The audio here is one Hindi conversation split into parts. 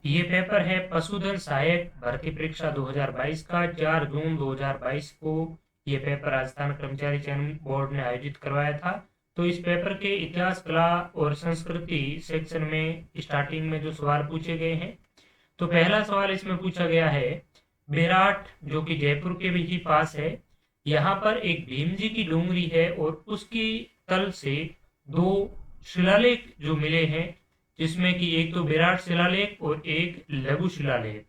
ये पेपर है पशुधन सहायक भर्ती परीक्षा 2022 का। 4 जून 2022 को ये पेपर राजस्थान कर्मचारी चयन बोर्ड ने आयोजित करवाया था। तो इस पेपर के इतिहास, कला और संस्कृति सेक्शन में स्टार्टिंग में जो सवाल पूछे गए हैं, तो पहला सवाल इसमें पूछा गया है, बेराट जो कि जयपुर के भी ही पास है, यहाँ पर एक भीम जी की डूंगरी है और उसकी तल से दो शिलालेख जो मिले हैं, जिसमें कि एक तो विराट शिलालेख और एक लघु शिलालेख।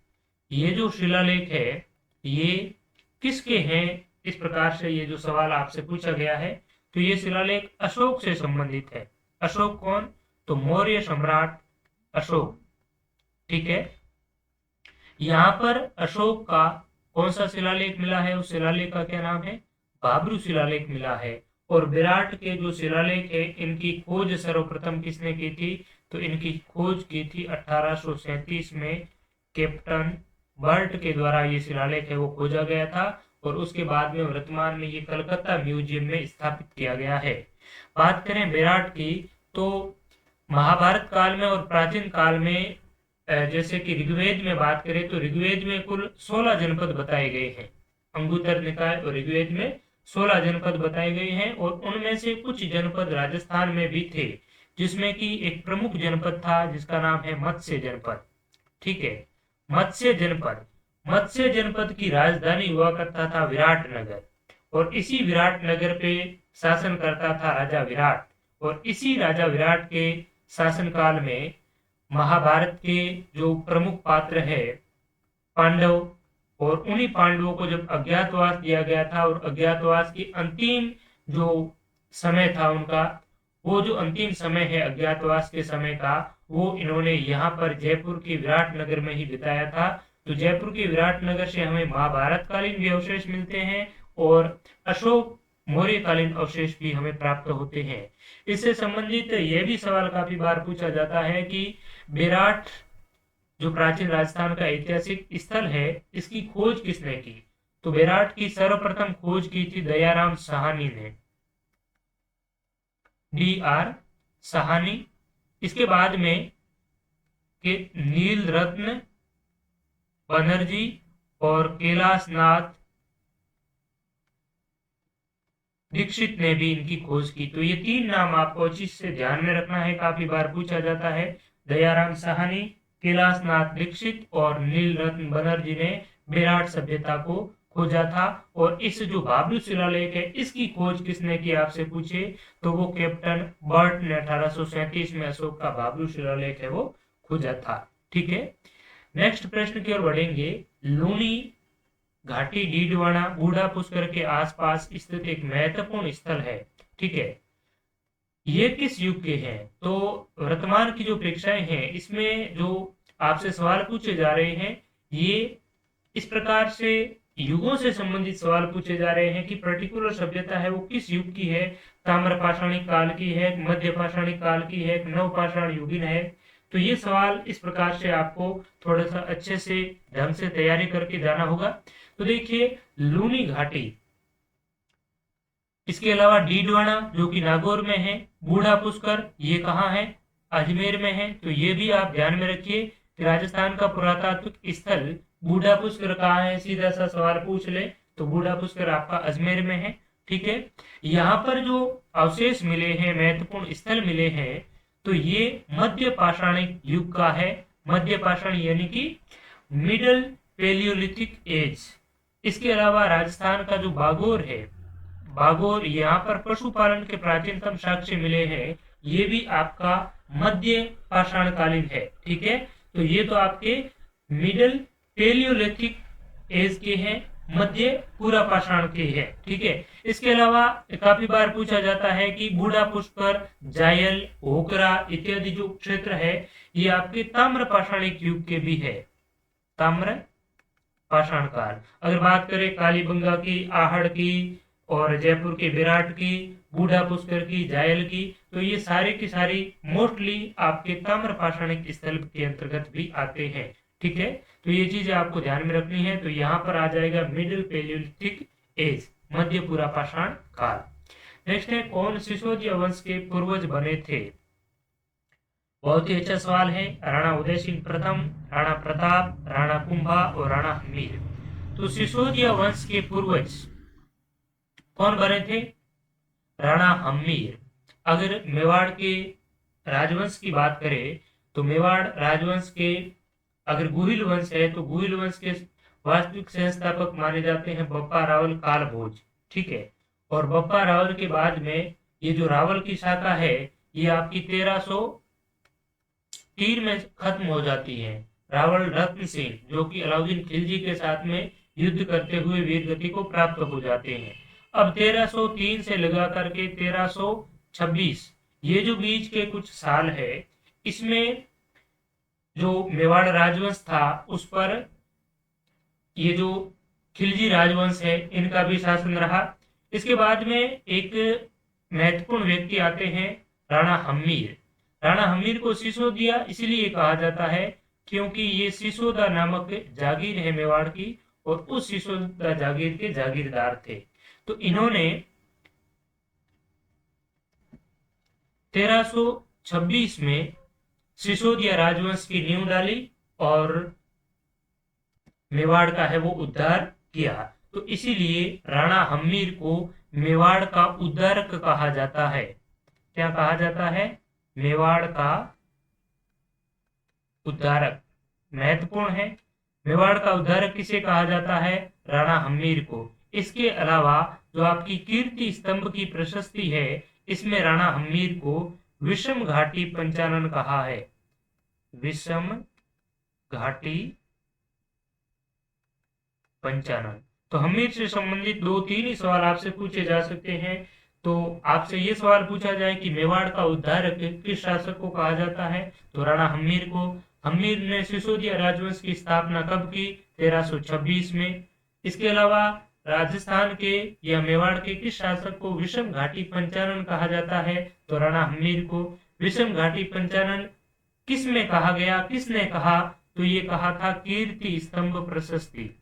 ये जो शिलालेख है, ये किसके हैं? इस प्रकार से ये जो सवाल आपसे पूछा गया है, तो ये शिलालेख अशोक से संबंधित है। अशोक कौन? तो मौर्य सम्राट अशोक। ठीक है। यहाँ पर अशोक का कौन सा शिलालेख मिला है? उस शिलालेख का क्या नाम है? बाबरू शिलालेख मिला है। और विराट के जो शिलालेख है, इनकी खोज सर्वप्रथम किसने की थी? तो इनकी खोज की थी 1837 में कैप्टन बर्ट के द्वारा। ये शिलालेख है वो खोजा गया था और उसके बाद में वर्तमान में ये कलकत्ता म्यूजियम में स्थापित किया गया है। बात करें विराट की, तो महाभारत काल में और प्राचीन काल में जैसे कि ऋग्वेद में बात करें, तो ऋग्वेद में कुल 16 जनपद बताए गए हैं। अंगुत्तर निकाय और ऋग्वेद में 16 जनपद बताए गए हैं और उनमें से कुछ जनपद राजस्थान में भी थे, जिसमें कि एक प्रमुख जनपद था जिसका नाम है मत्स्य जनपद। ठीक है। मत्स्य जनपद, मत्स्य जनपद की राजधानी हुआ करता था विराटनगर और इसी विराटनगर पे शासन करता था राजा विराट। और इसी राजा विराट के शासनकाल में महाभारत के जो प्रमुख पात्र है पांडव, और उन्हीं पांडवों को जब अज्ञातवास दिया गया था और अज्ञातवास की अंतिम जो समय था उनका, वो जो अंतिम समय है अज्ञातवास के समय का, वो इन्होंने यहाँ पर जयपुर के विराटनगर में ही बिताया था। तो जयपुर के विराटनगर से हमें महाभारत कालीन भी अवशेष मिलते हैं और अशोक मौर्य कालीन अवशेष भी हमें प्राप्त होते हैं। इससे संबंधित यह भी सवाल काफी बार पूछा जाता है कि विराट जो प्राचीन राजस्थान का ऐतिहासिक स्थल है, इसकी खोज किसने की? तो विराट की सर्वप्रथम खोज की थी दयाराम साहनी ने, D.R. साहनी। इसके बाद में के नील रत्न बनर्जी और कैलाश नाथ दीक्षित ने भी इनकी खोज की। तो ये तीन नाम आपको अच्छी से ध्यान में रखना है, काफी बार पूछा जाता है। दयाराम साहनी, कैलाश नाथ दीक्षित और नील रत्न बनर्जी ने विराट सभ्यता को खोजा था। और इस जो बाबरू शिलालेख है, इसकी खोज किसने की आपसे पूछे, तो वो कैप्टन बर्ट ने 1837 में अशोक का बाबरू शिलालेख है वो खोजा था। ठीक है। नेक्स्ट प्रश्न की ओर बढ़ेंगे। लूनी घाटी डीडवाना बूढ़ा पुष्कर के आसपास स्थित एक महत्वपूर्ण स्थल है। ठीक है। ये किस युग के हैं? तो वर्तमान की जो परीक्षाएं हैं, इसमें जो आपसे सवाल पूछे जा रहे हैं, ये इस प्रकार से युगों से संबंधित सवाल पूछे जा रहे हैं कि पर्टिकुलर सभ्यता है वो किस युग की है। ताम्र पाषाणिक काल की है, मध्य पाषाणिक काल की है, नव पाषाण युगीन है। तो ये सवाल इस प्रकार से आपको थोड़ा सा अच्छे से ढंग से तैयारी करके जाना होगा। तो देखिए, लूनी घाटी, इसके अलावा डीडवाना जो कि नागौर में है, बूढ़ा पुष्कर ये कहाँ है? अजमेर में है। तो ये भी आप ध्यान में रखिए कि राजस्थान का पुरातात्विक स्थल बूढ़ा पुष्कर कहाँ है। सीधा सा सवाल पूछ ले तो बूढ़ा पुष्कर आपका अजमेर में है। ठीक है। यहाँ पर जो अवशेष मिले हैं, महत्वपूर्ण स्थल मिले हैं, तो ये मध्य पाषाणिक युग का है। मध्य पाषाण यानी कि मिडल पेलियोलिथिक एज। इसके अलावा राजस्थान का जो बागोर है, बागोर, यहाँ पर पशुपालन के प्राचीनतम साक्ष्य मिले हैं, ये भी आपका मध्य पाषाण कालीन है। ठीक है। तो ये तो आपके मिडल पेलियोलिथिक एज के हैं, मध्य पूरा पाषाण के हैं। ठीक है। इसके अलावा काफी बार पूछा जाता है कि बूढ़ा पुष्कर, जायल, होकरा इत्यादि जो क्षेत्र है, ये आपके ताम्र पाषाणिक युग के भी है। ताम्र पाषाण काल। अगर बात करें कालीबंगा की, आहड़ की और जयपुर के विराट की, बूढ़ा पुष्कर की, जायल की, तो ये सारे की सारी मोस्टली आपके ताम्र पाषाणिक स्थल के अंतर्गत भी आते हैं। ठीक है। तो ये चीजें आपको ध्यान में रखनी है। तो यहाँ पर आ जाएगा मिडिल पेलियोलिथिक एज, मध्य पूरा पाषाण काल। नेक्स्ट है, कौन सिसोदिया वंश के पूर्वज बने थे? बहुत ही अच्छा सवाल है। राणा उदय सिंह प्रथम, राणा प्रताप, राणा कुंभा और राणा हमीर। तो सिसोदिया वंश के पूर्वज कौन बने थे? राणा हमीर। अगर मेवाड़ के राजवंश की बात करें तो मेवाड़ राजवंश के अगर गुहिल वंश है तो गुहिल वंश के वास्तविक संस्थापक माने जाते हैं बप्पा रावल कालभोज। ठीक है। और बप्पा रावल के बाद में ये जो रावल की शाखा है ये आपकी 1303 में खत्म हो जाती है। रावल रत्न सिंह जो कि अलाउद्दीन खिलजी के साथ में युद्ध करते हुए वीरगति को प्राप्त हो जाते हैं। अब 1303 से लगा करके 1326 ये जो बीच के कुछ साल है इसमें जो मेवाड़ राजवंश था उस पर ये जो खिलजी राजवंश है इनका भी शासन रहा। इसके बाद में एक महत्वपूर्ण व्यक्ति आते हैं राणा हमीर। राणा हमीर को सिसोदिया इसलिए कहा जाता है क्योंकि ये सिसोदा नामक जागीर है मेवाड़ की और उस सिसोदा जागीर के जागीरदार थे। तो इन्होंने 1326 में सिसोदिया राजवंश की नींव डाली और मेवाड़ का है वो उद्धार किया। तो इसीलिए राणा हमीर को मेवाड़ का उद्धारक कहा जाता है। क्या कहा जाता है? मेवाड़ का उद्धारक। महत्वपूर्ण है। मेवाड़ का उद्धारक किसे कहा जाता है? राणा हमीर को। इसके अलावा जो आपकी कीर्ति स्तंभ की प्रशस्ति है इसमें राणा हमीर को विषम घाटी पंचानन कहा है। विषम घाटी पंचानन। तो हमीर से संबंधित 2-3 ही सवाल आपसे पूछे जा सकते हैं। तो आपसे ये सवाल पूछा जाए कि मेवाड़ का उद्धारक किस शासक को कहा जाता है तो राणा हमीर को। हमीर ने सिसोदिया राजवंश की स्थापना कब की? 1326 में। इसके अलावा राजस्थान के या मेवाड़ के किस शासक को विषम घाटी पंचानन कहा जाता है तो राणा हमीर को। विषम घाटी पंचानन किस में कहा गया, किसने कहा? तो ये कहा था कीर्ति स्तंभ प्रशस्ति।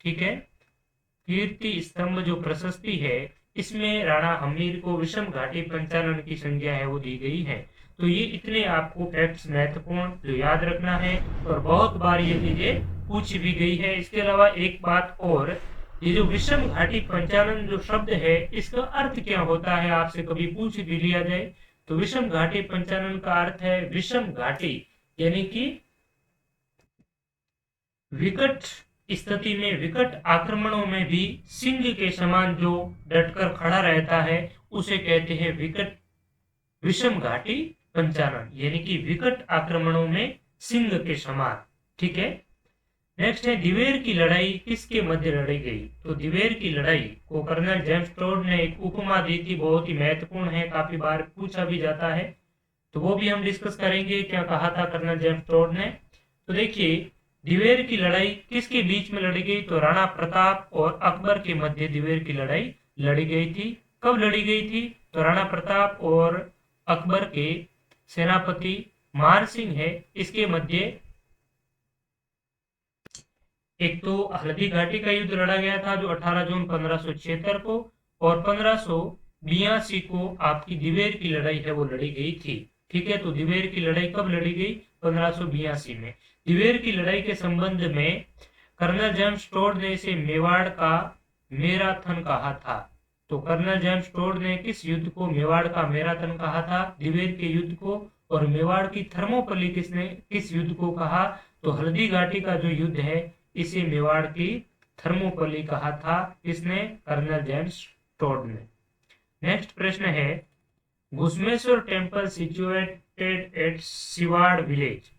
ठीक है। कीर्ति स्तंभ जो प्रशस्ति है इसमें राणा हमीर को विषम घाटी पंचानन की संज्ञा है वो दी गई है। तो ये इतने आपको फैक्ट्स महत्वपूर्ण जो याद रखना है और बहुत बार ये चीजें पूछ भी गई है। इसके अलावा एक बात और, ये जो विषम घाटी पंचानन जो शब्द है इसका अर्थ क्या होता है आपसे कभी पूछ भी लिया जाए तो विषम घाटी पंचानन का अर्थ है विषम घाटी यानी कि विकट स्थिति में, विकट आक्रमणों में भी सिंह के समान जो डटकर खड़ा रहता है उसे कहते हैं विकट विषम घाटी पंचानन यानी कि विकट आक्रमणों में सिंह के समान। ठीक है। नेक्स्ट है दिवेर की लड़ाई किसके मध्य लड़ी गई? तो दिवेर की लड़ाई को कर्नल जेम्स टोड ने एक उपमा दी थी, बहुत ही महत्वपूर्ण है, काफी बार पूछा भी जाता है। तो वो भी हम डिस्कस करेंगे क्या कहा था कर्नल जेम्स टोड ने। तो देखिए दिवेर की लड़ाई किसके बीच में लड़ी गई? तो राणा प्रताप और अकबर के मध्य दिवेर की लड़ाई लड़ी गई थी। कब लड़ी गई थी? तो राणा प्रताप और अकबर के सेनापति मान सिंह है इसके मध्य एक तो हल्दी घाटी का युद्ध लड़ा गया था जो 18 जून 1576 को, और 1582 को आपकी दिवेर की लड़ाई है वो लड़ी गई थी। ठीक है। तो दिवेर की लड़ाई कब लड़ी गई? 1582 में। दिवेर की लड़ाई के संबंध में कर्नल जेम्स टोड ने इसे मेवाड़ का मैराथन कहा था। तो कर्नल जेम्स टोड ने किस युद्ध को मेवाड़ का मैराथन कहा था? दिवेर के युद्ध को। और मेवाड़ की थर्मोपल्ली किसने किस युद्ध को कहा? तो हल्दी घाटी का जो युद्ध है इसे मेवाड़ की थर्मोपल्ली कहा था। किसने? कर्नल जेम्स टोड ने। नेक्स्ट प्रश्न है Ghushmeshwar temple situated at Shivad village.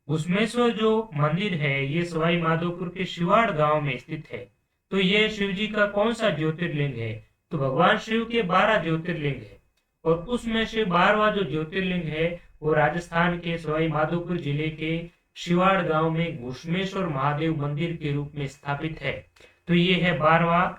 Ghushmeshwar जो मंदिर है ये सवाई माधोपुर के शिवाड़ गांव में स्थित है। तो ये शिव जी का कौन सा ज्योतिर्लिंग है? तो भगवान शिव के 12 ज्योतिर्लिंग है और उसमें से 12वां जो ज्योतिर्लिंग है वो राजस्थान के सवाई माधोपुर जिले के शिवाड़ गांव में घुश्मेश्वर महादेव मंदिर के रूप में स्थापित है। तो ये है 12वां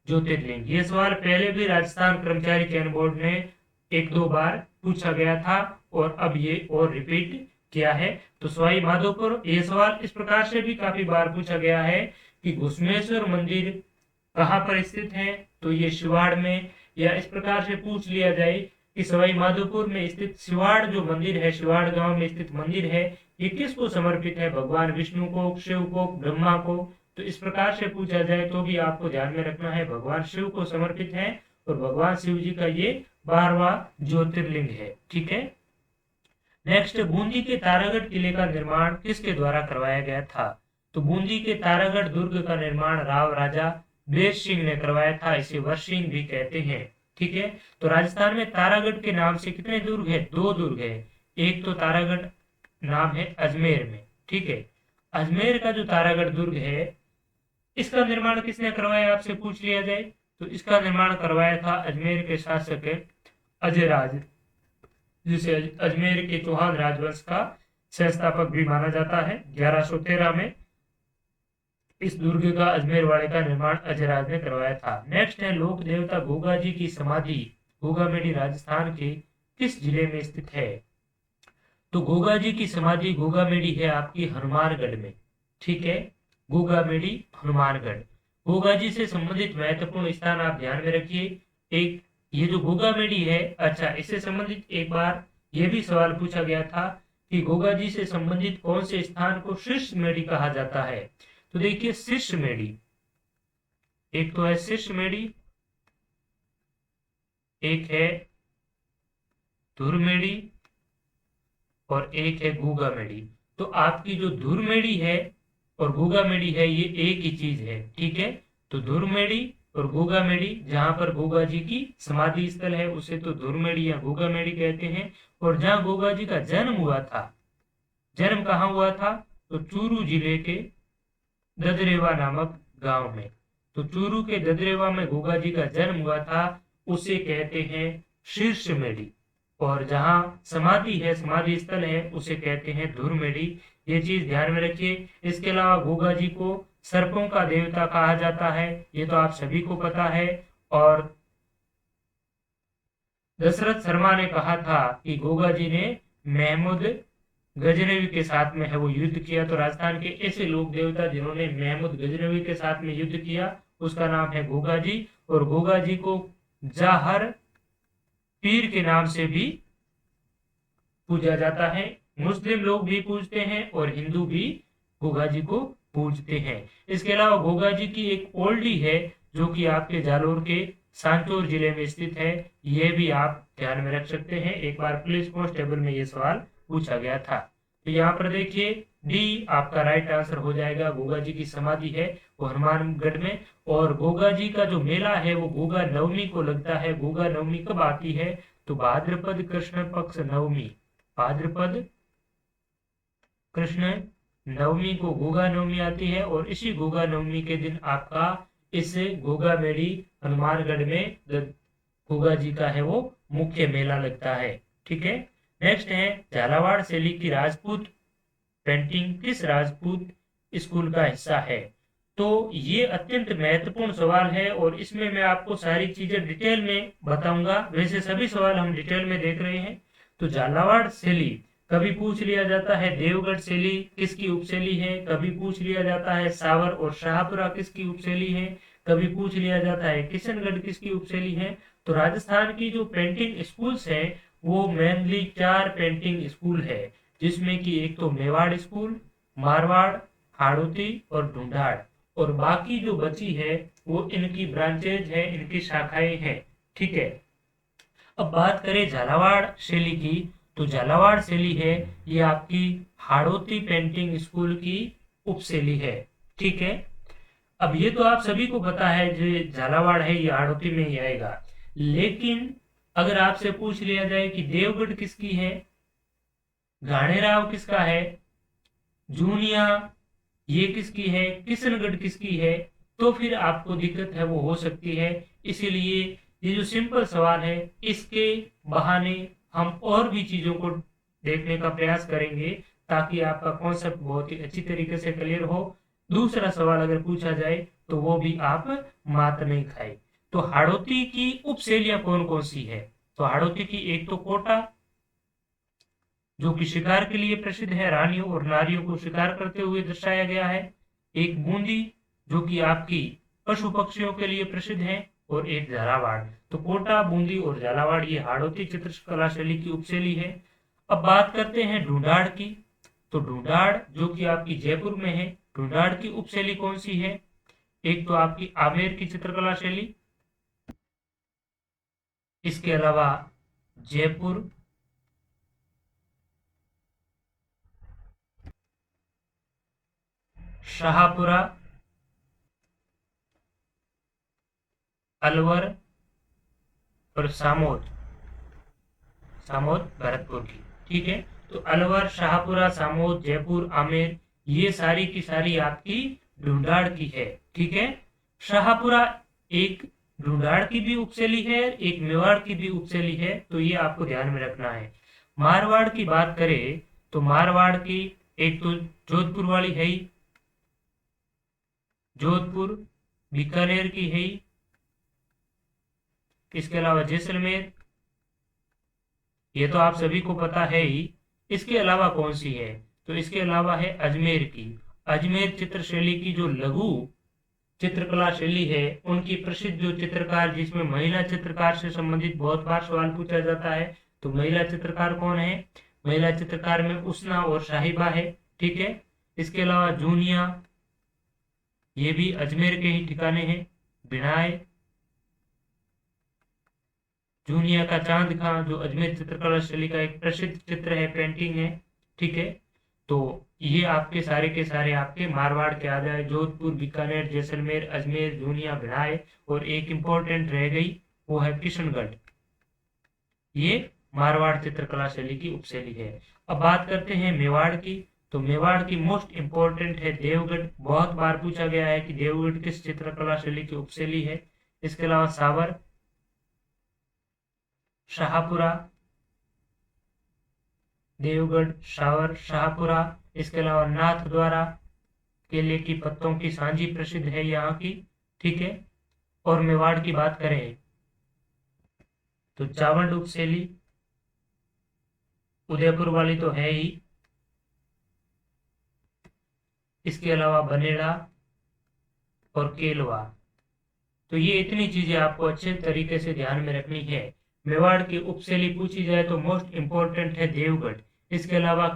ज्योतिर्लिंग। ये सवाल पहले भी राजस्थान कर्मचारी चयन बोर्ड ने 1-2 बार पूछा गया था और अब ये और रिपीट किया है। तो सवाई माधोपुर, ये सवाल इस प्रकार से भी काफी बार पूछा गया है कि घुश्मेश्वर मंदिर कहाँ पर स्थित है? तो ये शिवाड़ में। या इस प्रकार से पूछ लिया जाए कि सवाई माधोपुर में स्थित शिवाड़ जो मंदिर है, शिवाड़ गांव में स्थित मंदिर है, ये किसको समर्पित है? भगवान विष्णु को, शिव को, ब्रह्मा को। तो इस प्रकार से पूछा जाए तो भी आपको ध्यान में रखना है भगवान शिव को समर्पित है और भगवान शिव जी का ये 12वां ज्योतिर्लिंग है। ठीक है। नेक्स्ट, बूंदी के तारागढ़ किले का निर्माण किसके द्वारा करवाया गया था? तो बूंदी के तारागढ़ दुर्ग का निर्माण राव राजा बेर सिंह ने करवाया था। इसे वर्सिंग भी कहते हैं। ठीक है। तो राजस्थान में तारागढ़ के नाम से कितने दुर्ग है? 2 दुर्ग है। एक तो तारागढ़ नाम है अजमेर में। ठीक है। अजमेर का जो तारागढ़ दुर्ग है, इसका निर्माण किसने करवाया? आपसे पूछ लिया जाए तो इसका निर्माण करवाया था अजमेर के शासक अजयराज, जिसे अजमेर के चौहान राजवंश का संस्थापक भी माना जाता है। 1113 में इस दुर्ग का अजमेर वाड़े का निर्माण अजयराज ने करवाया था। नेक्स्ट है, लोक देवता गोगा जी की समाधि गोगामेडी राजस्थान के किस जिले में स्थित है? तो गोगा जी की समाधि गोगामेडी है आपकी हनुमानगढ़ में। ठीक है। गोगामेडी हनुमानगढ़। गोगा जी से संबंधित महत्वपूर्ण स्थान आप ध्यान में रखिए। एक ये जो गोगामेडी है, अच्छा, इससे संबंधित एक बार ये भी सवाल पूछा गया था कि गोगा जी से संबंधित कौन से स्थान को शीर्ष मेडी कहा जाता है? तो देखिए, शीर्ष मेडी, एक तो है शीर्ष मेडी, एक है धुरमेडी और एक है गोगामेडी। तो आपकी जो धुरमेडी है और गोगामेडी है, ये एक ही चीज है। ठीक है। तो धुरमेडी और गोगामेडी, जहां पर गोगा जी की समाधि स्थल है उसे तो धुरमेडी या गोगामेडी कहते हैं। और जहां गोगा जी का जन्म हुआ था, जन्म कहाँ हुआ था? तो चूरू जिले के ददरेवा नामक गांव में। तो चूरू के ददरेवा में गोगा जी का जन्म हुआ था, उसे कहते हैं शीर्ष मेडी। और जहां समाधि है, समाधि स्थल है, उसे कहते हैं धुरमेडी। ये चीज ध्यान में रखिए। इसके अलावा गोगा जी को सर्पों का देवता कहा जाता है, ये तो आप सभी को पता है। और दशरथ शर्मा ने कहा था कि गोगा जी ने महमूद गजनवी के साथ में है वो युद्ध किया। तो राजस्थान के ऐसे लोक देवता जिन्होंने महमूद गजनवी के साथ में युद्ध किया, उसका नाम है गोगा जी। और गोगा जी को जाहर पीर के नाम से भी पूजा जाता है। मुस्लिम लोग भी पूजते हैं और हिंदू भी गोगा जी को पूजते हैं। इसके अलावा गोगा जी की एक ओल्डी है जो कि आपके जालोर के सांचौर जिले में स्थित है, ये भी आप ध्यान में रख सकते हैं। एक बार पुलिस कांस्टेबल में ये सवाल पूछा गया था। तो यहाँ पर देखिए, डी आपका राइट आंसर हो जाएगा। गोगा जी की समाधि है वो हनुमानगढ़ में। और गोगा जी का जो मेला है वो गोगा नवमी को लगता है। गोगा नवमी कब आती है? तो भाद्रपद कृष्ण पक्ष नवमी, भाद्रपद कृष्ण नवमी को गोगा नवमी आती है। और इसी गोगा नवमी के दिन आपका इस गोगामेडी हनुमानगढ़ में गोगा जी का है वो मुख्य मेला लगता है। ठीक है। नेक्स्ट है, झालावाड़ शैली की राजपूत पेंटिंग किस राजपूत स्कूल का हिस्सा है? तो ये अत्यंत महत्वपूर्ण सवाल है और इसमें मैं आपको सारी चीजें डिटेल में बताऊंगा। वैसे सभी सवाल हम डिटेल में देख रहे हैं। तो झालावाड़ शैली कभी पूछ लिया जाता है देवगढ़ शैली किसकी उपशैली है, कभी पूछ लिया जाता है सावर और शाहपुरा किसकी उपशैली है, कभी पूछ लिया जाता है किशनगढ़ किसकी उपशैली है। तो राजस्थान की जो पेंटिंग स्कूल्स हैं वो मेनली 4 पेंटिंग स्कूल है, जिसमें कि एक तो मेवाड़ स्कूल, मारवाड़, हाड़ौती और ढूंढाड़। और बाकी जो बची है वो इनकी ब्रांचेज है, इनकी शाखाएं हैं। ठीक है। अब बात करें झालावाड़ शैली की, तो झालावाड़ शैली है ये आपकी हाड़ौती पेंटिंग स्कूल की उपशैली है। ठीक है। अब ये तो आप सभी को पता है जो झालावाड़ है ये हाड़ौती में ही आएगा। लेकिन अगर आपसे पूछ लिया जाए कि देवगढ़ किसकी है, घाणेराव किसका है, जूनिया ये किसकी है, किशनगढ़ किसकी है, तो फिर आपको दिक्कत है वो हो सकती है। इसीलिए ये जो सिंपल सवाल है इसके बहाने हम और भी चीजों को देखने का प्रयास करेंगे ताकि आपका कॉन्सेप्ट बहुत ही अच्छी तरीके से क्लियर हो। दूसरा सवाल अगर पूछा जाए तो वो भी आप मात नहीं खाए। तो हाड़ौती की उपशैलियां कौन कौन सी है? तो हाड़ौती की एक तो कोटा जो कि शिकार के लिए प्रसिद्ध है, रानियों और नारियों को शिकार करते हुए दर्शाया गया है। एक बूंदी जो कि आपकी पशु पक्षियों के लिए प्रसिद्ध है। और एक झालावाड़। तो कोटा, बूंदी और झालावाड़ ये हाड़ौती चित्रकला शैली की उपशैली है। अब बात करते हैं ढूंढाड़ की। तो ढूंढाड़ जो कि आपकी जयपुर में है, ढूंढाड़ की उपशैली कौन सी है? एक तो आपकी आमेर की चित्रकला शैली, इसके अलावा जयपुर, शाहपुरा, अलवर और सामोद, सामोद भरतपुर की। ठीक है, तो अलवर, शाहपुरा, सामोद, जयपुर, आमेर ये सारी की सारी आपकी ढूंढाड़ की है। ठीक है, शाहपुरा एक ढूंढाड़ की भी उपशैली है, एक मेवाड़ की भी उपशैली है, तो ये आपको ध्यान में रखना है। मारवाड़ की बात करें तो मारवाड़ की एक तो जोधपुर वाली है ही, जोधपुर, बीकानेर की है ही, इसके अलावा जैसलमेर, ये तो आप सभी को पता है ही। इसके अलावा कौन सी है? तो इसके अलावा है अजमेर की। अजमेर चित्र शैली की जो लघु चित्रकला शैली है, उनकी प्रसिद्ध जो चित्रकार, जिसमें महिला चित्रकार से संबंधित बहुत बार सवाल पूछा जाता है, तो महिला चित्रकार कौन है? महिला चित्रकार में उसना और साहिबा है। ठीक है, इसके अलावा जूनिया, ये भी अजमेर के ही ठिकाने हैं। बिनाए, जूनिया का चांद खां जो अजमेर चित्रकला शैली का एक प्रसिद्ध चित्र है, पेंटिंग है। ठीक है, तो ये आपके सारे के सारे आपके मारवाड़ के आ जाए, जोधपुर, बीकानेर, जैसलमेर, अजमेर, जूनिया, भिड़ाई, और एक इंपॉर्टेंट रह गई, वो है किशनगढ़। ये मारवाड़ चित्रकला शैली की उपशैली है। अब बात करते हैं मेवाड़ की। तो मेवाड़ की मोस्ट इंपॉर्टेंट है देवगढ़। बहुत बार पूछा गया है कि देवगढ़ किस चित्रकला शैली की उपशैली है। इसके अलावा सावर, शाहपुरा, देवगढ़, सावर, शाहपुरा, इसके अलावा नाथ द्वारा, केले की पत्तों की सांझी प्रसिद्ध है यहाँ की। ठीक है, और मेवाड़ की बात करें तो चावंड उपशैली, उदयपुर वाली तो है ही, इसके अलावा बनेड़ा और केलवा। तो ये इतनी चीजें आपको अच्छे तरीके से ध्यान में रखनी है। मेवाड़ की उपशैली पूछी जाए तो मोस्ट इंपॉर्टेंट है देवगढ़। इसके अलावा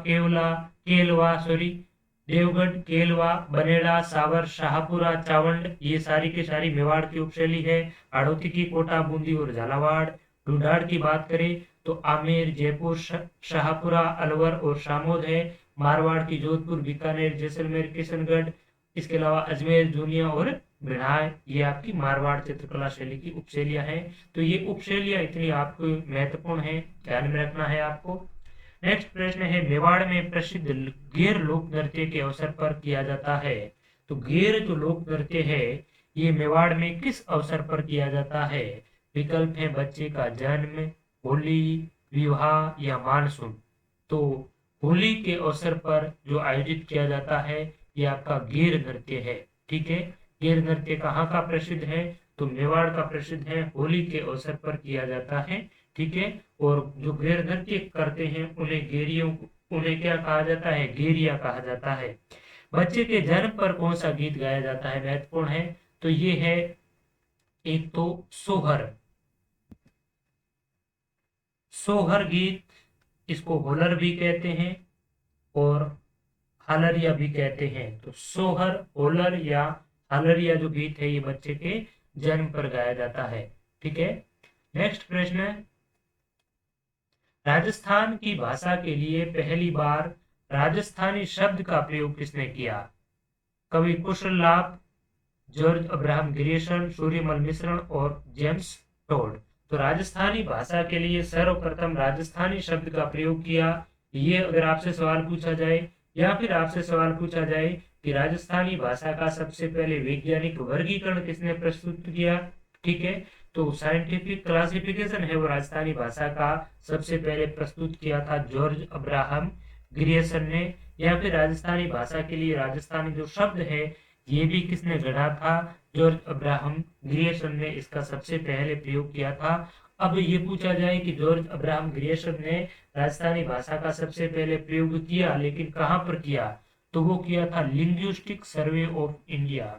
देवगढ़, केलवा, बनेड़ा, सावर, शाहपुरा, चावंड ये सारी की सारी मेवाड़ की उपशैली है। हाड़ौती की कोटा, बूंदी और झालावाड़। ढूंढाड़ की बात करें तो आमेर, जयपुर, शाहपुरा, अलवर और शामोद है। मारवाड़ की जोधपुर, बीकानेर, जैसलमेर, किशनगढ़, इसके अलावा अजमेर, जूनिया और बिहार, ये आपकी मारवाड़ चित्रकला शैली की उपशैलियां हैं। तो ये उपशैलियां इतनी आपको महत्वपूर्ण है, ध्यान में रखना है आपको। नेक्स्ट प्रश्न है, मेवाड़ में प्रसिद्ध गेर लोक नृत्य के अवसर पर किया जाता है। तो गेर जो लोक नृत्य है, ये मेवाड़ में किस अवसर पर किया जाता है? विकल्प है बच्चे का जन्म, होली, विवाह या मानसून। तो होली के अवसर पर जो आयोजित किया जाता है, ये आपका गेर नृत्य है। ठीक है, गेर नृत्य कहाँ का प्रसिद्ध है? तो मेवाड़ का प्रसिद्ध है, होली के अवसर पर किया जाता है। ठीक है, और जो गेर नृत्य करते हैं उन्हें क्या कहा जाता है? गेरिया कहा जाता है। बच्चे के जन्म पर कौन सा गीत गाया जाता है? महत्वपूर्ण है, तो ये है एक तो सोहर, सोहर गीत, इसको होलर भी कहते हैं और हालरिया भी कहते हैं। तो सोहर, होलर या हालरिया जो गीत है, ये बच्चे के जन्म पर गाया जाता है। ठीक है, नेक्स्ट प्रश्न, राजस्थान की भाषा के लिए पहली बार राजस्थानी शब्द का प्रयोग किसने किया? कवि कुशललाभ, जॉर्ज अब्राहम ग्रियर्सन, सूर्यमल मिश्रण और जेम्स टोड। तो राजस्थानी भाषा के लिए सर्वप्रथम राजस्थानी शब्द का प्रयोग किया, ये अगर आपसे सवाल पूछा जाए, या फिर आपसे सवाल पूछा जाए कि राजस्थानी भाषा का सबसे पहले वैज्ञानिक वर्गीकरण किसने प्रस्तुत किया? ठीक है, तो साइंटिफिक क्लासिफिकेशन है वो राजस्थानी भाषा का सबसे पहले प्रस्तुत किया था जॉर्ज अब्राहम ग्रियर्सन ने। या फिर राजस्थानी भाषा के लिए राजस्थानी जो शब्द है, ये भी किसने गढ़ा था? जॉर्ज अब्राहम ग्रियर्सन ने इसका सबसे पहले प्रयोग किया था। अब ये पूछा जाए कि जॉर्ज अब्राहम ग्रियर्सन ने राजस्थानी भाषा का सबसे पहले प्रयोग किया, लेकिन कहां पर किया? तो वो किया था linguistic survey of India,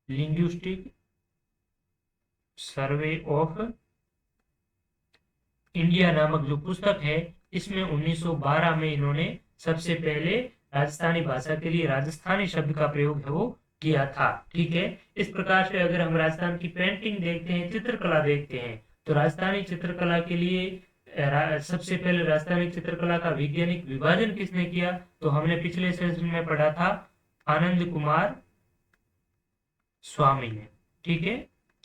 linguistic survey of India नामक जो पुस्तक है, इसमें 1912 में इन्होंने सबसे पहले राजस्थानी भाषा के लिए राजस्थानी शब्द का प्रयोग है वो किया था। ठीक है, इस प्रकार से अगर हम राजस्थान की पेंटिंग देखते हैं, चित्रकला देखते हैं, तो राजस्थानी चित्रकला के लिए सबसे पहले राजस्थानी चित्रकला का वैज्ञानिक विभाजन किसने किया? तो हमने पिछले सेशन में पढ़ा था आनंद कुमार स्वामी ने। ठीक है,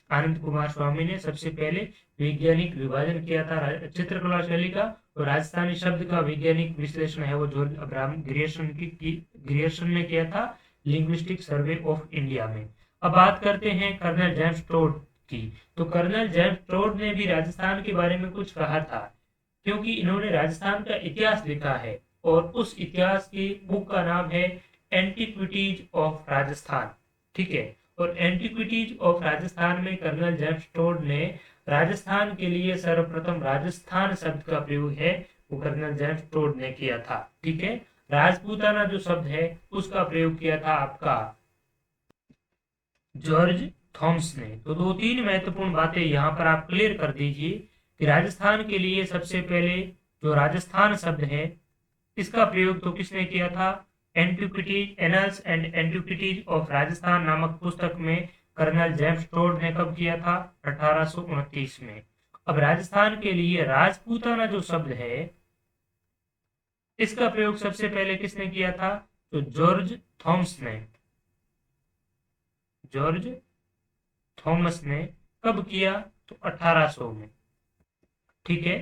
आनंद कुमार स्वामी ने सबसे पहले वैज्ञानिक विभाजन किया था चित्रकला शैली का, और राजस्थानी शब्द का वैज्ञानिक विश्लेषण है वो जॉर्ज अब्राहम ग्रियर्सन ने किया था लिंग्विस्टिक सर्वे ऑफ इंडिया में। अब बात करते हैं कर्नल जेम्स टोड की। तो कर्नल जेम्स टोड ने भी राजस्थान के बारे में कुछ कहा था, क्योंकि इन्होंने राजस्थान का इतिहास लिखा है, और उस इतिहास की बुक का नाम है एंटिक्विटीज ऑफ राजस्थान। ठीक है, और एंटिक्विटीज ऑफ राजस्थान में कर्नल जेम्स टोड ने राजस्थान के लिए सर्वप्रथम राजस्थान शब्द का प्रयोग है वो कर्नल जेम्स टोड ने किया था। ठीक है, राजपूताना जो शब्द है उसका प्रयोग किया था आपका जॉर्ज थॉम्स ने। तो दो तीन महत्वपूर्ण बातें यहाँ पर आप क्लियर कर दीजिए कि राजस्थान के लिए सबसे पहले जो राजस्थान शब्द है इसका प्रयोग तो किसने किया था? Antiquities annuls and antiquities of Rajasthan नामक पुस्तक में कर्नल जेम्स टोड ने कब किया था? 1829 में। अब राजस्थान के लिए राजपूताना जो शब्द है इसका प्रयोग सबसे पहले किसने किया था? तो जॉर्ज थॉमस ने। जॉर्ज थॉमस ने कब किया? तो 1800 में। ठीक है,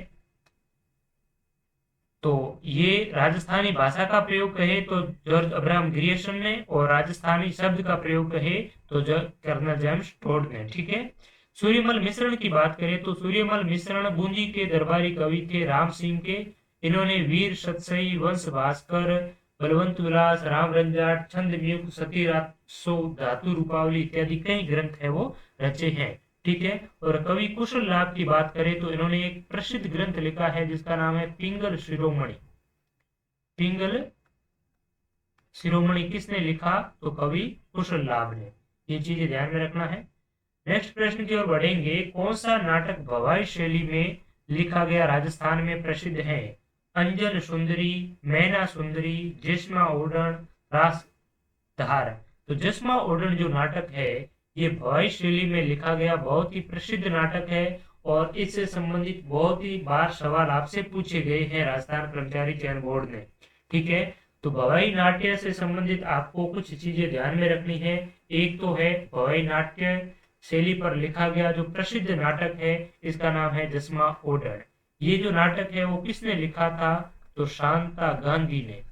तो ये राजस्थानी भाषा का प्रयोग कहे तो जॉर्ज अब्राहम ग्रियर्सन ने, और राजस्थानी शब्द का प्रयोग कहे तो कर्नल जेम्स टोड ने। ठीक है, सूर्यमल मिश्रण की बात करें तो सूर्यमल मिश्रण बूंदी के दरबारी कवि थे राम सिंह के। इन्होंने वीर सतसई, वंश भास्कर, बलवंत विलास, राम रंजाट, छंद म्युक्त, सती रासो, धातु रूपावली इत्यादि कई ग्रंथ है वो रचे हैं। ठीक है, और कवि कुशल लाभ की बात करें तो इन्होंने एक प्रसिद्ध ग्रंथ लिखा है जिसका नाम है पिंगल शिरोमणि। पिंगल शिरोमणि किसने लिखा? तो कवि कुशल लाभ ने। ये चीजें ध्यान में रखना है। नेक्स्ट प्रश्न की ओर बढ़ेंगे। कौन सा नाटक भवाई शैली में लिखा गया राजस्थान में प्रसिद्ध है? अंजन सुंदरी, मैना सुंदरी, जिस्मा ओडन, रास धार। तो जिस्मा ओडन जो नाटक है ये भवाई शैली में लिखा गया बहुत ही प्रसिद्ध नाटक है, और इससे संबंधित बहुत ही बार सवाल आपसे पूछे गए हैं राजस्थान कर्मचारी चयन बोर्ड ने। ठीक है, तो भवाई नाट्य से संबंधित आपको कुछ चीजें ध्यान में रखनी है। एक तो है भवाई नाट्य शैली पर लिखा गया जो प्रसिद्ध नाटक है इसका नाम है जिस्मा ओडन। ये जो नाटक है वो किसने लिखा था? तो शांता गांधी ने।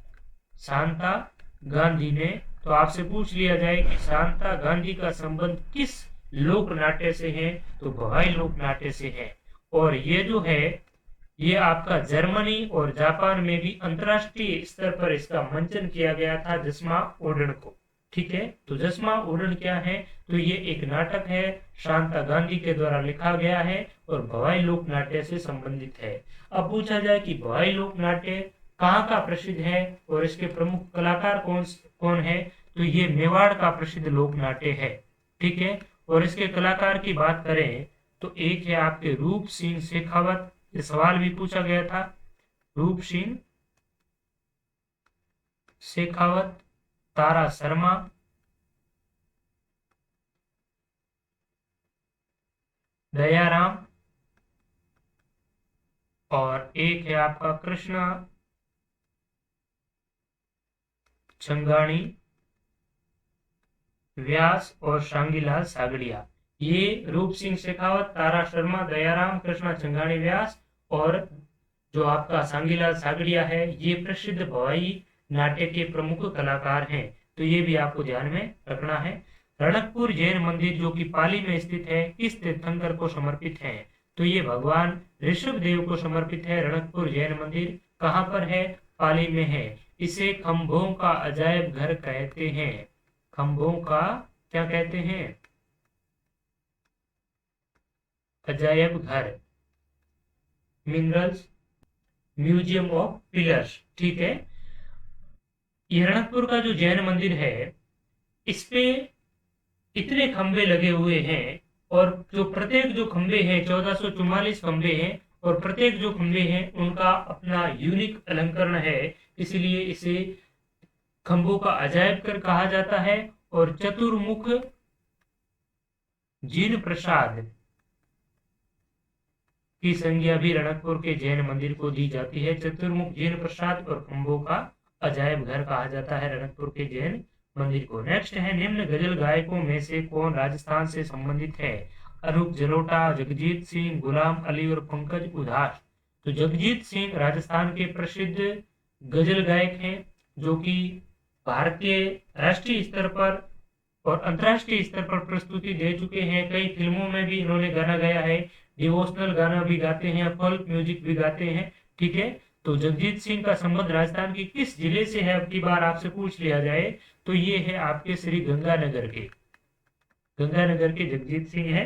शांता गांधी ने। तो आपसे पूछ लिया जाए कि शांता गांधी का संबंध किस लोक नाट्य से है? तो भवाई लोक नाट्य से है। और ये जो है ये आपका जर्मनी और जापान में भी अंतरराष्ट्रीय स्तर पर इसका मंचन किया गया था जिस्मा ओडन को। ठीक है, तो जिस्मा ओडन क्या है? तो ये एक नाटक है, शांता गांधी के द्वारा लिखा गया है और भवाई लोक नाट्य से संबंधित है। अब पूछा जाए कि भवाई लोक नाट्य कहाँ का प्रसिद्ध है और इसके प्रमुख कलाकार कौन कौन है? तो ये मेवाड़ का प्रसिद्ध लोक नाट्य है। ठीक है, और इसके कलाकार की बात करें तो एक है आपके रूप सिंह शेखावत। ये सवाल भी पूछा गया था। रूप सिंह शेखावत, तारा शर्मा, दयाराम, और एक है आपका कृष्णा चंगाणी व्यास और शांगीलाल सागड़िया। ये रूप सिंह शेखावत, तारा शर्मा, दयाराम, कृष्णा चंगाणी व्यास और जो आपका सांगीलाल सागड़िया है ये प्रसिद्ध भवाई नाट्य के प्रमुख कलाकार हैं। तो ये भी आपको ध्यान में रखना है। रणकपुर जैन मंदिर जो कि पाली में स्थित है किस तीर्थंकर को समर्पित है? तो ये भगवान ऋषभ देव को समर्पित है। रणकपुर जैन मंदिर कहाँ पर है? पाली में है। इसे खंभों का अजायब घर कहते हैं। खंभों का क्या कहते हैं? अजायब घर, मिनरल्स म्यूजियम ऑफ पिलर्स। ठीक है, ये रणकपुर का जो जैन मंदिर है इस पे इतने खंभे लगे हुए हैं और जो प्रत्येक जो खंबे हैं 1444 खंबे हैं, और प्रत्येक जो खंबे हैं उनका अपना यूनिक अलंकरण है, इसलिए इसे खंभों का अजायब घर कहा जाता है। और चतुर्मुख जिन प्रसाद की संज्ञा भी रणकपुर के जैन मंदिर को दी जाती है। चतुर्मुख जैन प्रसाद और खंभों का अजायब घर कहा जाता है रणकपुर के जैन मंदिर को। नेक्स्ट है, निम्न गजल गायकों में से कौन राजस्थान से संबंधित है? अनूप जलोटा, जगजीत सिंह, गुलाम अली और पंकज उधास। तो जगजीत सिंह राजस्थान के प्रसिद्ध गजल गायक हैं, जो कि भारतीय राष्ट्रीय स्तर पर और अंतर्राष्ट्रीय स्तर पर प्रस्तुति दे चुके हैं। कई फिल्मों में भी इन्होंने गाना गाया है, डिवोशनल गाना भी गाते हैं, फोल्क म्यूजिक भी गाते हैं। ठीक है, तो जगजीत सिंह का संबंध राजस्थान के किस जिले से है, अब की बार आपसे पूछ लिया जाए तो ये है आपके श्री गंगानगर के, गंगानगर के जगजीत सिंह है।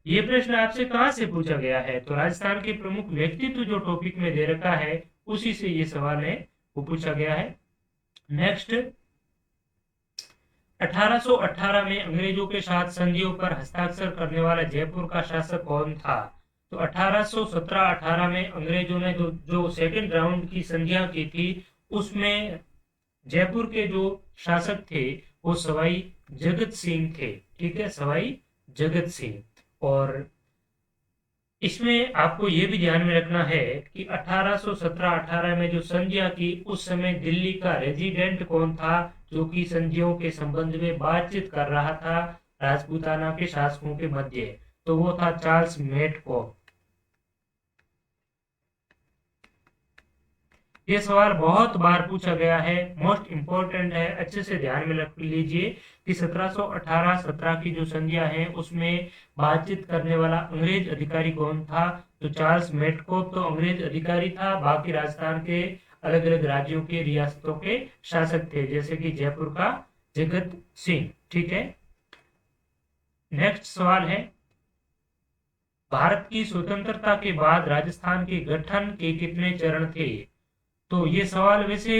ये प्रश्न आपसे कहां से पूछा गया है? तो राजस्थान के प्रमुख व्यक्तित्व जो टॉपिक में दे रखा है उसी से ये सवाल है, वो पूछा गया है। नेक्स्ट, 1818 में अंग्रेजों के साथ संधियों पर हस्ताक्षर करने वाला जयपुर का शासक कौन था? तो 1817-18 में अंग्रेजों ने जो सेकंड राउंड की संधियां की थी, उसमें जयपुर के जो शासक थे वो सवाई जगत सिंह थे। ठीक है, सवाई जगत सिंह। और इसमें आपको ये भी ध्यान में रखना है कि 1817-18 में जो संधियां की, उस समय दिल्ली का रेजिडेंट कौन था जो कि संधियों के संबंध में बातचीत कर रहा था राजपूताना के शासकों के मध्य? तो वो था चार्ल्स मेटकॉफ। ये सवाल बहुत बार पूछा गया है, मोस्ट इंपोर्टेंट है, अच्छे से ध्यान में रख लीजिए कि 1718-17 की जो संधियां हैं उसमें बातचीत करने वाला अंग्रेज अधिकारी कौन था? तो चार्ल्स मेटकॉफ तो अंग्रेज अधिकारी था, बाकी राजस्थान के अलग अलग राज्यों के रियासतों के शासक थे, जैसे कि जयपुर का जगत सिंह। ठीक है, नेक्स्ट सवाल है, भारत की स्वतंत्रता के बाद राजस्थान के गठन के कितने चरण थे? तो ये सवाल वैसे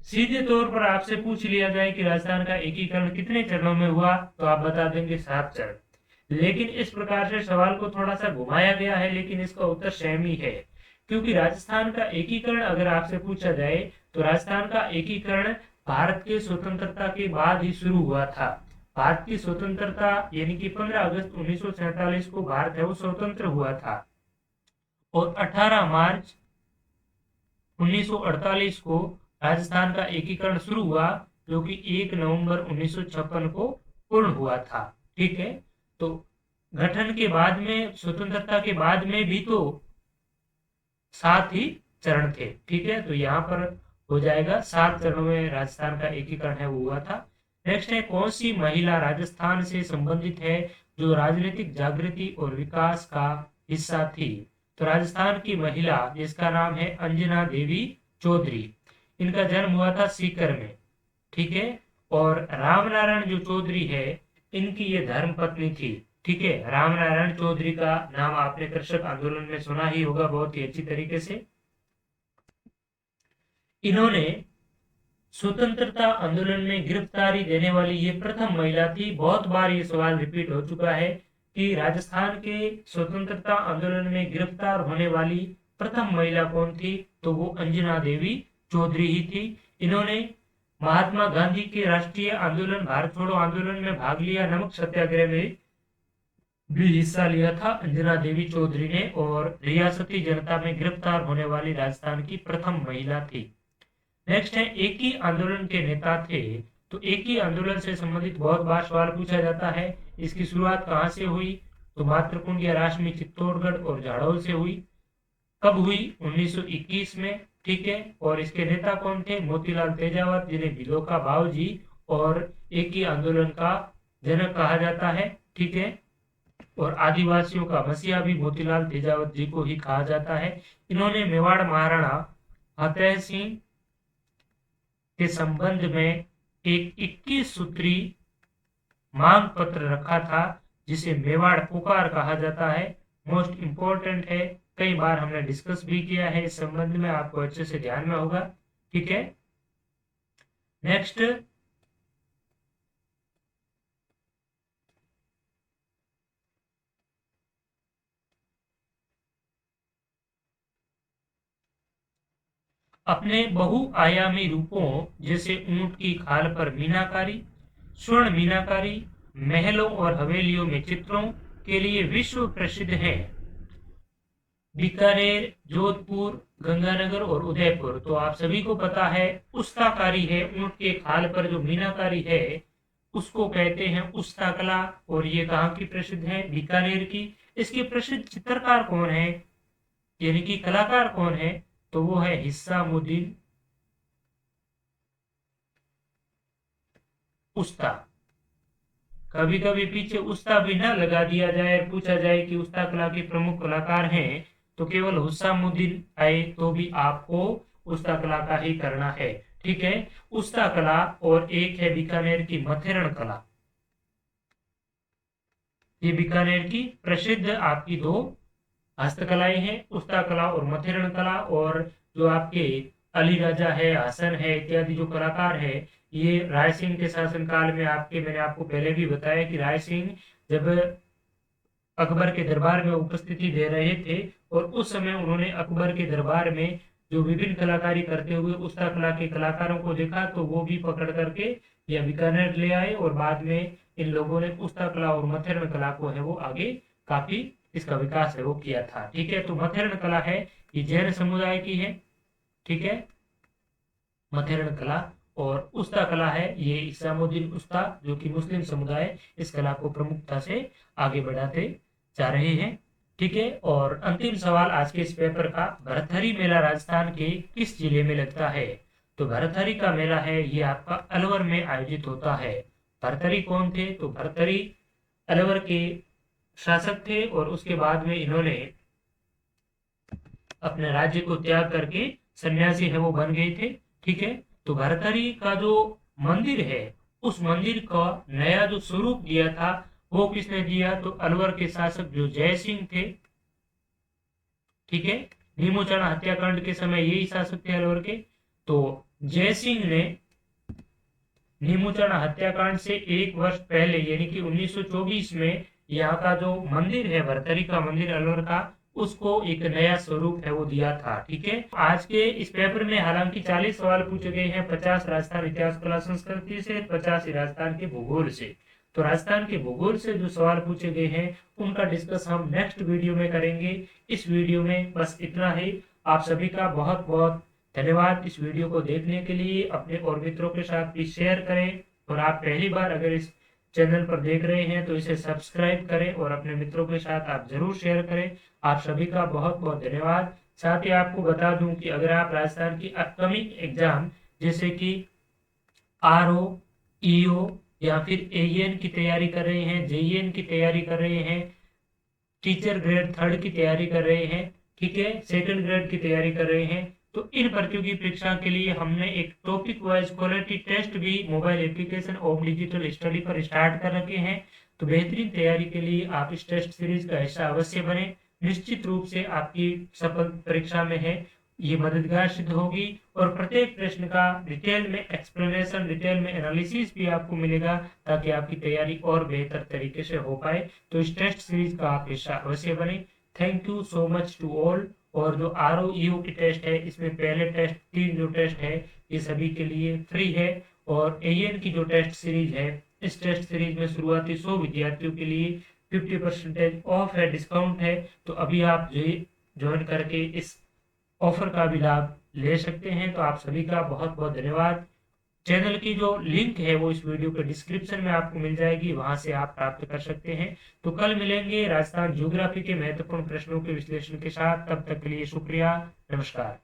सीधे तौर पर आपसे पूछ लिया जाए कि राजस्थान का एकीकरण कितने चरणों में हुआ, तो आप बता देंगे 7 चरण। लेकिन इस प्रकार से सवाल को थोड़ा सा घुमाया गया है, लेकिन इसका उत्तर सेम ही है, क्योंकि राजस्थान का एकीकरण अगर आपसे पूछा जाए तो राजस्थान का एकीकरण भारत के स्वतंत्रता के बाद ही शुरू हुआ था। भारत की स्वतंत्रता यानी कि 15 अगस्त 1947 को भारत है वो स्वतंत्र हुआ था, और 18 मार्च 1948 को राजस्थान का एकीकरण शुरू हुआ, जो कि 1 नवंबर 1956 को पूर्ण हुआ था। ठीक है, तो गठन के बाद में, स्वतंत्रता के बाद में भी तो 7 ही चरण थे। ठीक है, तो यहाँ पर हो जाएगा 7 चरणों में राजस्थान का एकीकरण है वो हुआ था। नेक्स्ट है, कौन सी महिला राजस्थान से संबंधित है जो राजनीतिक जागृति और विकास का हिस्सा थी? तो राजस्थान की महिला जिसका नाम है अंजना देवी चौधरी, इनका जन्म हुआ था सीकर में। ठीक है, और रामनारायण जो चौधरी है, इनकी ये धर्म पत्नी थी। ठीक है, रामनारायण चौधरी का नाम आपने कृषक आंदोलन में सुना ही होगा बहुत ही अच्छी तरीके से। इन्होंने स्वतंत्रता आंदोलन में गिरफ्तारी देने वाली ये प्रथम महिला थी। बहुत बार ये सवाल रिपीट हो चुका है कि राजस्थान के स्वतंत्रता आंदोलन में गिरफ्तार होने वाली प्रथम महिला कौन थी? तो वो अंजना देवी चौधरी ही थी। इन्होंने महात्मा गांधी के राष्ट्रीय आंदोलन भारत छोड़ो आंदोलन में भाग लिया, नमक सत्याग्रह में भी हिस्सा लिया था अंजना देवी चौधरी ने, और रियासती जनता में गिरफ्तार होने वाली राजस्थान की प्रथम महिला थी। नेक्स्ट है, एक ही आंदोलन के नेता थे। तो एक ही आंदोलन से संबंधित बहुत बार सवाल पूछा जाता है। इसकी शुरुआत कहां से हुई? तो मातृकुंड या राशमी चित्तौड़गढ़ और झाड़ोल से हुई। कब हुई? 1921 में। ठीक है, और इसके नेता कौन थे? मोतीलाल तेजावत, जिन्हें भिलो का भाव जी और एक ही आंदोलन का जनक कहा जाता है। ठीक है, और आदिवासियों का मसीहा भी मोतीलाल तेजावत जी को ही कहा जाता है। इन्होंने मेवाड़ महाराणा फतेह सिंह के संबंध में एक 21 सूत्री मांग पत्र रखा था, जिसे मेवाड़ पुकार कहा जाता है। मोस्ट इंपोर्टेंट है, कई बार हमने डिस्कस भी किया है इस संबंध में, आपको अच्छे से ध्यान में होगा। ठीक है, नेक्स्ट, अपने बहुआयामी रूपों जैसे ऊंट की खाल पर मीनाकारी, स्वर्ण मीनाकारी, महलों और हवेलियों में चित्रों के लिए विश्व प्रसिद्ध है। बीकानेर, जोधपुर, गंगानगर और उदयपुर, तो आप सभी को पता है उस्ताकारी है, ऊंट के खाल पर जो मीनाकारी है उसको कहते हैं उस्ता कला। और ये कहाँ की प्रसिद्ध है? बीकानेर की। इसके प्रसिद्ध चित्रकार कौन है, यानी कि कलाकार कौन है? तो वो है हिस्सामुद्दीन उस्ता। कभी कभी पीछे उस्ता भी ना लगा दिया जाए और पूछा जाए कि उस्ता कला के प्रमुख कलाकार हैं, तो केवल हुस्सामुद्दीन आए तो भी आपको उस्ता कला का ही करना है। ठीक है, उस्ता कला। और एक है बीकानेर की मथेरण कला। ये बीकानेर की प्रसिद्ध आपकी दो हस्तकलाएं हैं, उस्ता कला और मथेरण कला। और जो आपके अली राजा है, हसन है, इत्यादि जो कलाकार है, ये राय सिंह के शासनकाल में मैंने आपको पहले भी बताया कि राय सिंह जब अकबर के दरबार में उपस्थिति दे रहे थे और उस समय उन्होंने अकबर के दरबार में जो विभिन्न कलाकारी करते हुए उस्ता कला के कलाकारों को देखा, तो वो भी पकड़ करके या बीकानेर ले आए और बाद में इन लोगों ने उस्ता कला और मथेरण कला को है वो आगे काफी इसका विकास है वो किया था। ठीक है, तो मथेरण कला है ये जैन समुदाय की है। ठीक है, मथेरण कला। और उस्ता कला है ये इस्लामुद्दीन उस्ता, जो कि मुस्लिम समुदाय इस कला को प्रमुखता से आगे बढ़ाते जा रहे हैं। ठीक है, और अंतिम सवाल आज के इस पेपर का, भरथरी मेला राजस्थान के किस जिले में लगता है? तो भरथरी का मेला है ये आपका अलवर में आयोजित होता है। भरथरी कौन थे? तो भरथरी अलवर के शासक थे और उसके बाद में इन्होंने अपने राज्य को त्याग करके सन्यासी है वो बन गए थे। ठीक है, तो भरथरी का जो मंदिर है उस मंदिर का नया जो स्वरूप दिया था वो किसने दिया? तो अलवर के शासक जो जय सिंह थे। ठीक है, नीमूचरण हत्याकांड के समय यही शासक थे अलवर के। तो जय सिंह ने नीमूचरण हत्याकांड से एक वर्ष पहले यानी कि 1924 में यहाँ का जो मंदिर है भरथरी का मंदिर अलवर का, उसको एक नया स्वरूप है वो दिया था। ठीक है, आज के इस पेपर में हालांकि 40 सवाल पूछे गए हैं, 50 राजस्थान इतिहास कला संस्कृति से, 50 राजस्थान के भूगोल से। तो राजस्थान के भूगोल से जो सवाल पूछे गए हैं उनका डिस्कस हम नेक्स्ट वीडियो में करेंगे। इस वीडियो में बस इतना ही। आप सभी का बहुत बहुत धन्यवाद इस वीडियो को देखने के लिए। अपने और मित्रों के साथ भी शेयर करें, और आप पहली बार अगर इस चैनल पर देख रहे हैं तो इसे सब्सक्राइब करें और अपने मित्रों के साथ आप जरूर शेयर करें। आप सभी का बहुत बहुत धन्यवाद। साथ ही आपको बता दूं कि अगर आप राजस्थान की अपकमिंग एग्जाम जैसे कि आरओ, ईओ या फिर एईएन की तैयारी कर रहे हैं, जेईएन की तैयारी कर रहे हैं, टीचर ग्रेड 3 की तैयारी कर रहे हैं, ठीक है, सेकंड ग्रेड की तैयारी कर रहे हैं, तो इन प्रतियोगी परीक्षा के लिए हमने एक टॉपिक वाइज क्वालिटी टेस्ट भी मोबाइल एप्लीकेशन और डिजिटल स्टडी पर स्टार्ट कर रखे हैं। तो बेहतरीन तैयारी के लिए आप इस टेस्ट सीरीज का हिस्सा अवश्य बने। निश्चित रूप से आपकी सफल परीक्षा में है ये मददगार सिद्ध होगी, और प्रत्येक प्रश्न का डिटेल में एक्सप्लेनेशन, डिटेल में एनालिसिस भी आपको मिलेगा ताकि आपकी तैयारी और बेहतर तरीके से हो पाए। तो इस टेस्ट सीरीज का आप हिस्सा अवश्य बने। Thank you so much to all. और जो आरओ ईओ की टेस्ट है इसमें पहले टेस्ट 3 जो टेस्ट है ये सभी के लिए फ्री है, और एएन की जो टेस्ट सीरीज है इस टेस्ट सीरीज में शुरुआती 100 विद्यार्थियों के लिए 50% ऑफ है, डिस्काउंट है। तो अभी आप ज्वाइन करके इस ऑफर का भी लाभ ले सकते हैं। तो आप सभी का बहुत बहुत धन्यवाद। चैनल की जो लिंक है वो इस वीडियो के डिस्क्रिप्शन में आपको मिल जाएगी, वहां से आप प्राप्त कर सकते हैं। तो कल मिलेंगे राजस्थान ज्योग्राफी के महत्वपूर्ण प्रश्नों के विश्लेषण के साथ। तब तक के लिए शुक्रिया, नमस्कार।